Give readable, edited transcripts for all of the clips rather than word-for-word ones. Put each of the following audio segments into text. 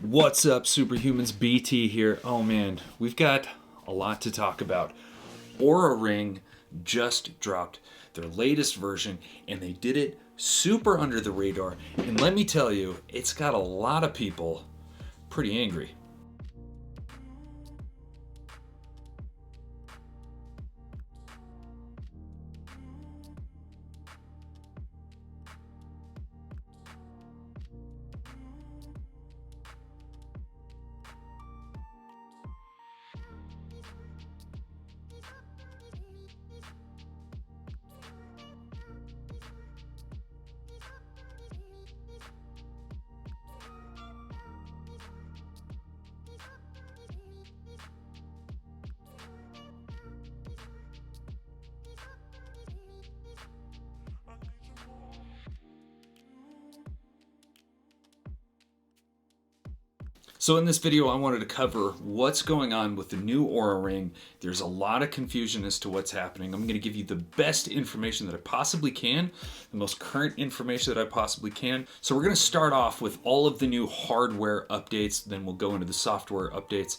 What's up, superhumans? BT here. Oh man, we've got a lot to talk about. Ōura Ring just dropped their latest version, and they did it super under the radar. And let me tell you, it's got a lot of people pretty angry. So in this video, I wanted to cover what's going on with the new Ōura Ring. There's a lot of confusion as to what's happening. I'm going to give you the best information that I possibly can, the most current information that I possibly can. So we're going to start off with all of the new hardware updates, then we'll go into the software updates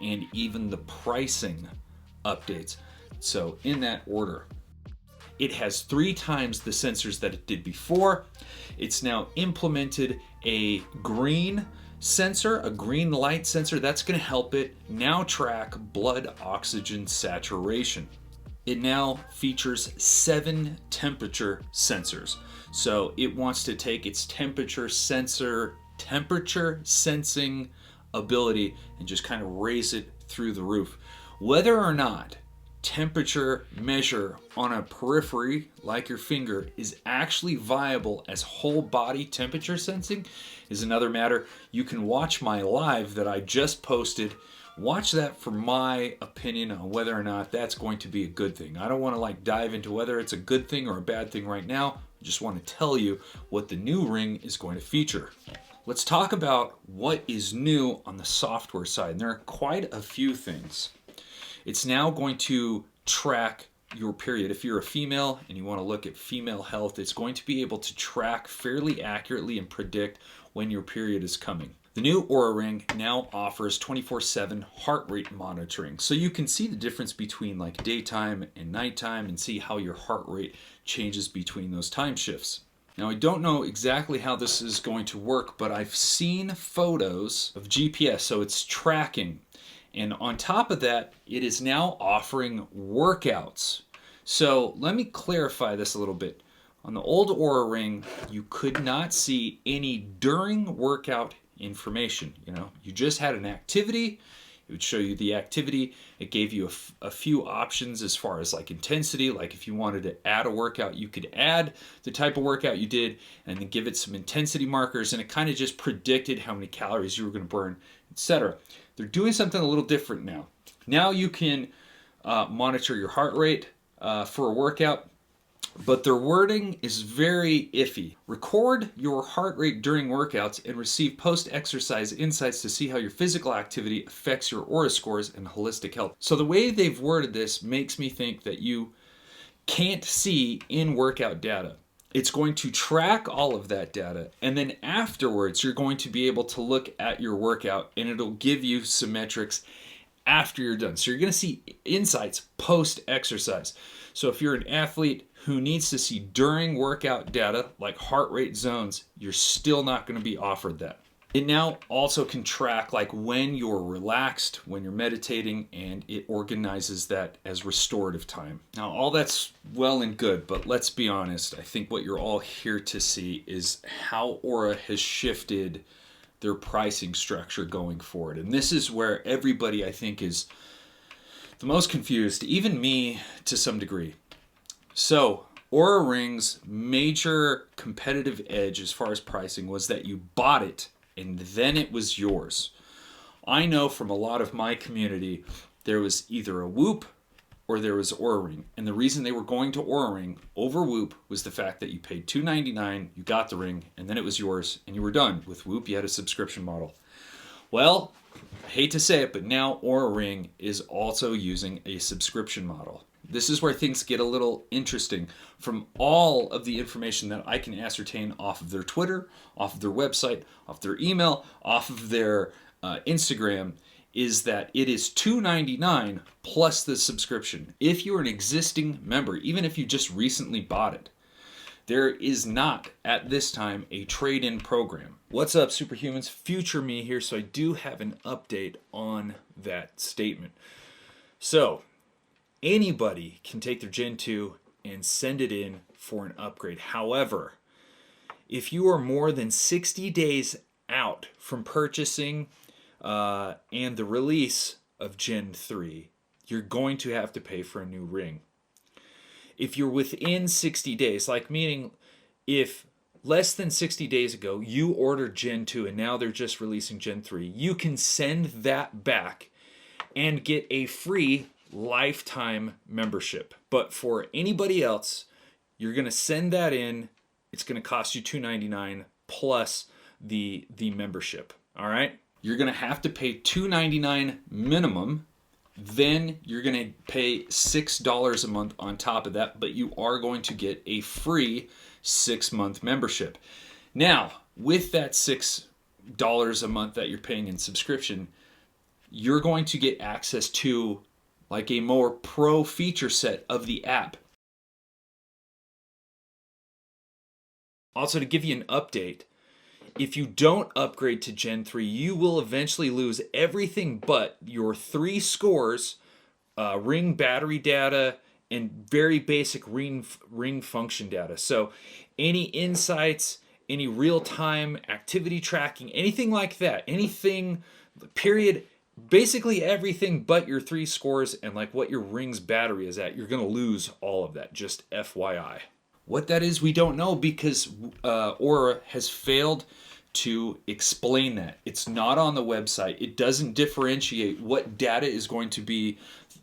and even the pricing updates. So in that order. It has 3 times the sensors that it did before. It's now implemented a green sensor, a green light sensor. That's going to help it now track blood oxygen saturation. It now features 7 temperature sensors. So it wants to take its temperature sensing ability and just kind of raise it through the roof. Whether or not temperature measure on a periphery like your finger is actually viable as whole body temperature sensing is another matter. You can watch my live that I just posted. Watch that for my opinion on whether or not that's going to be a good thing. I don't want to dive into whether it's a good thing or a bad thing right now. I just want to tell you what the new ring is going to feature. Let's talk about what is new on the software side. And there are quite a few things. It's now going to track your period. If you're a female and you want to look at female health, it's going to be able to track fairly accurately and predict when your period is coming. The new Ōura Ring now offers 24/7 heart rate monitoring. So you can see the difference between daytime and nighttime and see how your heart rate changes between those time shifts. Now, I don't know exactly how this is going to work, but I've seen photos of GPS, so it's tracking. And on top of that, it is now offering workouts. So let me clarify this a little bit. On the old Ōura Ring, you could not see any during workout information. You just had an activity. It would show you the activity. It gave you a few options as far as intensity. Like if you wanted to add a workout, you could add the type of workout you did and then give it some intensity markers, and it kind of just predicted how many calories you were going to burn, etc. They're doing something a little different now. Now you can monitor your heart rate for a workout, but their wording is very iffy. Record your heart rate during workouts and receive post-exercise insights to see how your physical activity affects your Ōura scores and holistic health. So the way they've worded this makes me think that you can't see in-workout data. It's going to track all of that data, and then afterwards you're going to be able to look at your workout and it'll give you some metrics after you're done. So you're going to see insights post-exercise. So if you're an athlete who needs to see during workout data like heart rate zones, you're still not going to be offered that. It now also can track when you're relaxed, when you're meditating, and it organizes that as restorative time. Now, all that's well and good, but let's be honest. I think what you're all here to see is how Ōura has shifted their pricing structure going forward. And this is where everybody, I think, is the most confused, even me to some degree. So, Ōura Ring's major competitive edge as far as pricing was that you bought it and then it was yours. I know from a lot of my community, there was either a Whoop or there was Ōura Ring. And the reason they were going to Ōura Ring over Whoop was the fact that you paid $299, you got the ring, and then it was yours, and you were done. With Whoop, you had a subscription model. Well, I hate to say it, but now Ōura Ring is also using a subscription model. this is where things get a little interesting. From all of the information that I can ascertain off of their Twitter, off of their website, off their email, off of their Instagram, is that it is $2.99 plus the subscription. If you're an existing member, even if you just recently bought it, there is not, at this time, a trade-in program. What's up, Superhumans? Future me here, so I do have an update on that statement. So, anybody can take their Gen 2 and send it in for an upgrade. However, if you are more than 60 days out from purchasing and the release of Gen 3, you're going to have to pay for a new ring. If you're within 60 days, like meaning if less than 60 days ago you ordered Gen 2 and now they're just releasing Gen 3, you can send that back and get a free lifetime membership. But for anybody else, you're going to send that in. It's going to cost you $2.99 plus the membership. All right? You're going to have to pay $2.99 minimum. Then you're going to pay $6 a month on top of that, but you are going to get a free 6-month membership. Now, with that $6 a month that you're paying in subscription, you're going to get access to like a more pro feature set of the app. Also, to give you an update, if you don't upgrade to Gen 3, you will eventually lose everything but your 3 scores, ring battery data, and very basic ring function data. So any insights, any real-time activity tracking, anything like that, anything, period, basically everything but your 3 scores and like what your ring's battery is at, you're going to lose all of that, just FYI. What that is, we don't know because Ōura has failed to explain that. It's not on the website. It doesn't differentiate what data is going to be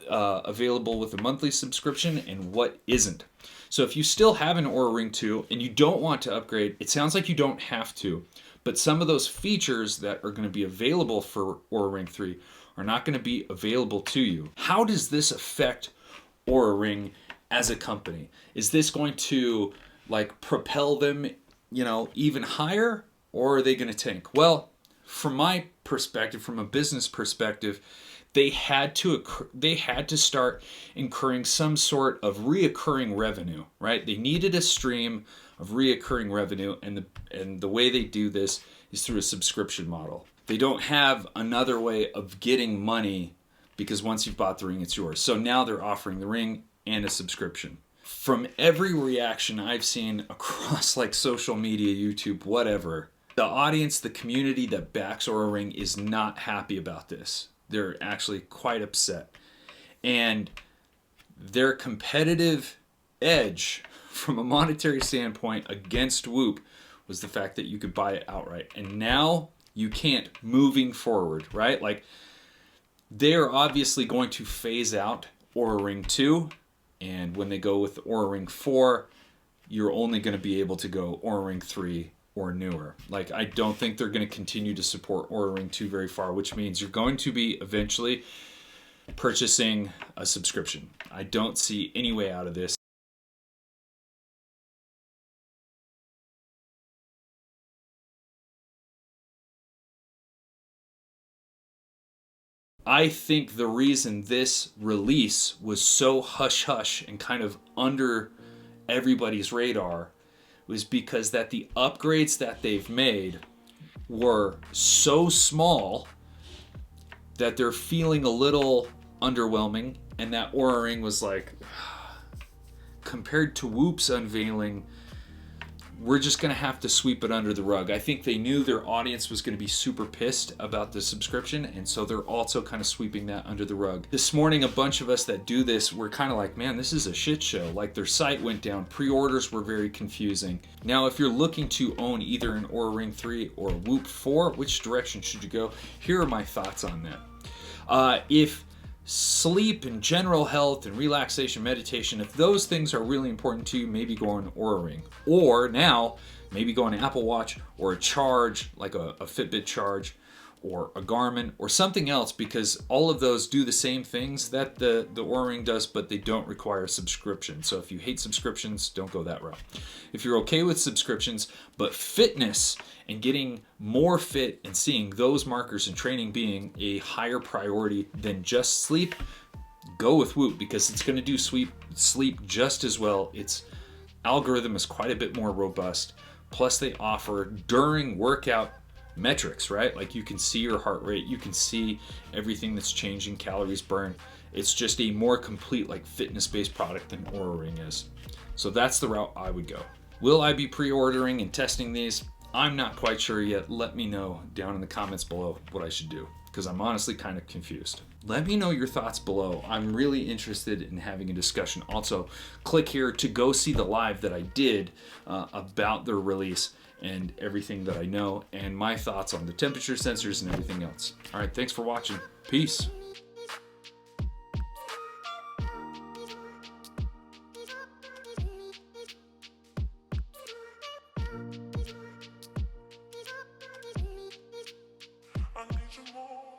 available with a monthly subscription and what isn't. So if you still have an Ōura Ring 2 and you don't want to upgrade, it sounds like you don't have to. But some of those features that are going to be available for Ōura Ring 3 are not going to be available to you. How does this affect Ōura Ring as a company? Is this going to like propel them, even higher, or are they going to tank? Well, from my perspective, from a business perspective, they had to start incurring some sort of reoccurring revenue, right? They needed a stream of reoccurring revenue, and the way they do this is through a subscription model. They don't have another way of getting money because once you've bought the ring, it's yours. So now they're offering the ring and a subscription. From every reaction I've seen across like social media, YouTube, whatever, the audience, the community that backs Ōura Ring is not happy about this. They're actually quite upset. And their competitive edge from a monetary standpoint against Whoop was the fact that you could buy it outright. And now you can't moving forward, right? Like they're obviously going to phase out Ōura Ring 2. And when they go with Ōura Ring 4, you're only going to be able to go Ōura Ring 3 or newer. Like, I don't think they're going to continue to support Ōura Ring 2 very far, which means you're going to be eventually purchasing a subscription. I don't see any way out of this. I think the reason this release was so hush-hush and kind of under everybody's radar was because that the upgrades that they've made were so small that they're feeling a little underwhelming, and that Ōura Ring was like, compared to Whoop's unveiling, we're just going to have to sweep it under the rug. I think they knew their audience was going to be super pissed about the subscription, and so they're also kind of sweeping that under the rug. This morning, a bunch of us that do this were kind of like, man, this is a shit show. Like, their site went down. Pre-orders were very confusing. Now, if you're looking to own either an Ōura Ring 3 or Whoop 4, which direction should you go? Here are my thoughts on that. If sleep and general health and relaxation, meditation, if those things are really important to you, maybe go on Ōura Ring. Or now, maybe go on an Apple Watch or a Charge, like a Fitbit Charge, or a Garmin or something else, because all of those do the same things that the Ōura Ring does, but they don't require a subscription. So if you hate subscriptions, don't go that route. If you're okay with subscriptions, but fitness and getting more fit and seeing those markers and training being a higher priority than just sleep, go with Whoop, because it's going to do sleep just as well. Its algorithm is quite a bit more robust. Plus they offer during workout metrics, right? Like you can see your heart rate, you can see everything that's changing, calories burned. It's just a more complete, like, fitness-based product than Ōura Ring is. So that's the route I would go. Will I be pre-ordering and testing these? I'm not quite sure yet. Let me know down in the comments below what I should do, because I'm honestly kind of confused. Let me know your thoughts below. I'm really interested in having a discussion. Also, click here to go see the live that I did about their release and everything that I know, and my thoughts on the temperature sensors and everything else. All right, thanks for watching. Peace. I need you more.